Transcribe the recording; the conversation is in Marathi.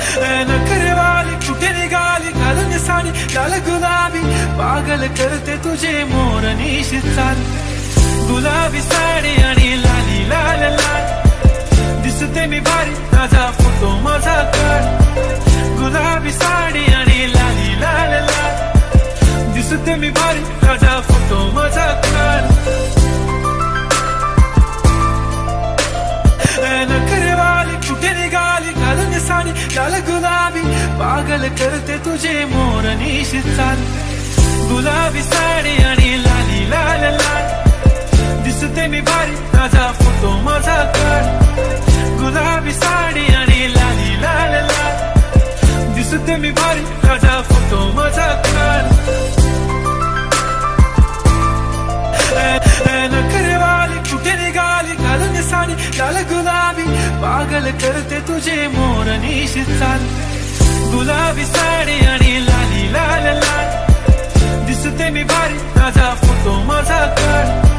नखरेवाली कुठे निघाली घालून साडी लाल गुलाबी पागल करते तुझे मोर निशित चाल गुलाबी साडी आणि लाली लाल लाल दिसते मी भारी ताजा फोटो माझा काढ गुलाबी साडी आणि लाली लाल लाल दिसते मी भारी ताजा फोटो माझा काढ नखरेवाली कुठे निघाली घालून साडी लाल गुलाबी पागल करते तुझे मोर निशित चाल गुलाबी साडी आणि लाली लाल लाल दिसते मी भारी ताजा फोटो माझा काढ गुलाबी साडी आणि लाली लाल लाल दिसते मी भारी ताजा फोटो माझा काढ नखरेवाली कुठे निघाली घालून साडी लाल गुलाबी पागल करते तुझे मोर निशित चाल गुलाबी साडी आणि लाली लाल लाल दिसते मी भारी ताजा फोटो माझा काढ